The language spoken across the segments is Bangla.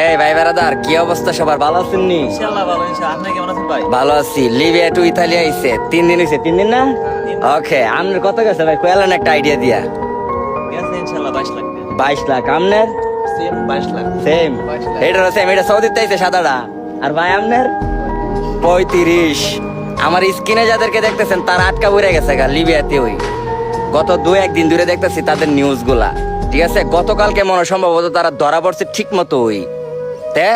এই ভাই বেড়াদার, কি অবস্থা সবার? ভালো আছেন নি? ইনশাআল্লাহ ভালো, ইনশাআল্লাহ। আপনি কেমন আছেন ভাই? ভালো আছি। লিবিয়া টু ইতালি আইছে 3 দিন হইছে। 3 দিন না? ওকে, আপনার কত গেছে ভাই? কয়লেন একটা আইডিয়া দিয়া। গেছে ইনশাআল্লাহ 22 লাখ। 22 লাখ। আপনার সেম 22 লাখ। সেম? এটা সেম, এটা সৌদিতে আইছে সাদাটা। আর ভাই আপনার 35। আমার স্ক্রিনে যাদেরকে দেখতেছেন তারা আটকা পড়ে গেছে গা লিবিয়াতে। ওই গত 2-1 দিন ধরে দেখতেছি তাদের নিউজ গুলা, ঠিক আছে? গতকালকে মনে সম্ভবত তারা ধরা পড়ছে ঠিক মতো। ওই তে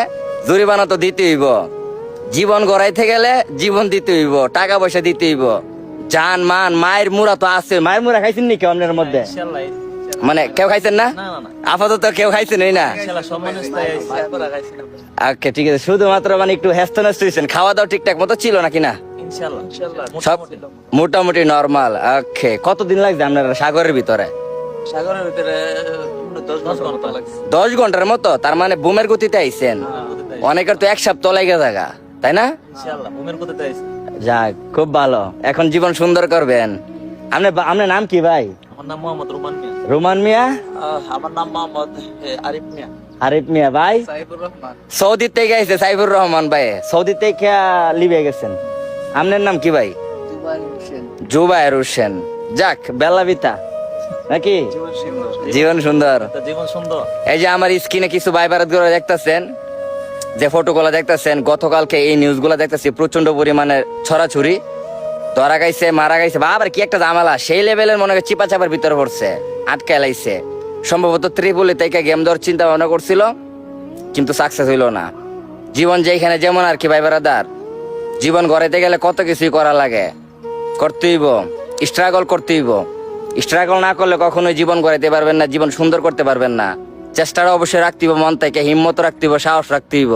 জরিমানা তো দিতে হইব, জীবন গড়াইতে গেলে জীবন দিতে হইব, টাকা পয়সা দিতে হইব, জান মান মায়ের মুড়া তো আছে। মায়ের মুড়া খাইছেন নাকি আপনার মধ্যে? ইনশাআল্লাহ। মানে কেউ খাইছেন না? না না না, আপাতত কেউ খাইছেন না? ইনশাআল্লাহ সম্মানের স্থায়ী আইছে। ওকে, ঠিক আছে। শুধুমাত্র মানে একটু ব্যস্ত নষ্ট হয়েছেন, খাওয়া দাওয়া ঠিকঠাক মতো ছিল নাকি না? ইনশাআল্লাহ ইনশাআল্লাহ সব মোটামুটি নরমাল। ওকে, কতদিন লাগছে আপনার সাগরের ভিতরে? সাগরের ভিতরে 10 ঘন্টা লাগছে। 10 ঘন্টার মতো? তার মানে বুমের গতিতে আইছেন। অনেকের তো 1 সপ্তাহ লাগে জায়গা, তাই না? ইনশাআল্লাহ ঘুমের কোথাতে আইছে। যাক, খুব ভালো। এখন জীবন সুন্দর করবেন। আপনার নাম কি ভাই? আমার নাম মোহাম্মদ রোমান মিয়া। রোমান মিয়া? আমার নাম মোহাম্মদ আরিফ মিয়া। আরিফ মিয়া। ভাই সাইফুর রহমান। সৌদি থেকে আইছে সাইফুর রহমান ভাই। সৌদি থেকে লিবিয়া গেছেন। আপনার নাম কি ভাই? জুবায়ের হোসেন। যাক, বেলা বিতা নাকি? জীবন সুন্দর। জীবন সুন্দর। এই যে আমার স্ক্রিনে কিছু ভাই ভারত গুলো দেখতেছেন, যে ফটোগুলো দেখতেছেন, গতকালকে এই নিউজ গুলা দেখতেছি প্রচন্ড পরিমাণে ছড়াছড়ি। ধরা গাইছে, মারা গাইছে, বা আবার কি একটা ঝামেলা সেই লেভেলের মনে হয় চিপা চাপার ভিতরে পড়ছে, আটকে লাইছে। সম্ভবত ত্রিপুলি থেকে গেম দেওয়ার চিন্তা ভাবনা করছিল, কিন্তু সাকসেস হইল না। জীবন যেখানে যেমন আর কি ভাই বেড়াদার, জীবন গড়াইতে গেলে কত কিছুই করা লাগে, করতে হইব, স্ট্রাগল করতে হইব। স্ট্রাগল না করলে কখনোই জীবন গড়াইতে পারবেন না, জীবন সুন্দর করতে পারবেন না। চেষ্টাটা অবশ্যই রাখতে হইব, মন থেকে হিম্মত রাখতে হইব, সাহস রাখতে হইব।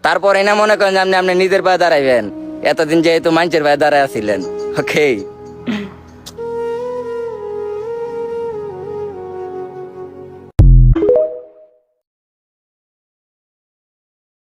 তারপর এই না মনে করেন যে আপনি নিজের পায়ে দাঁড়াইবেন। এতদিন যেহেতু মানুষের পায়ে দাঁড়ায় আছিলেন। ওকে।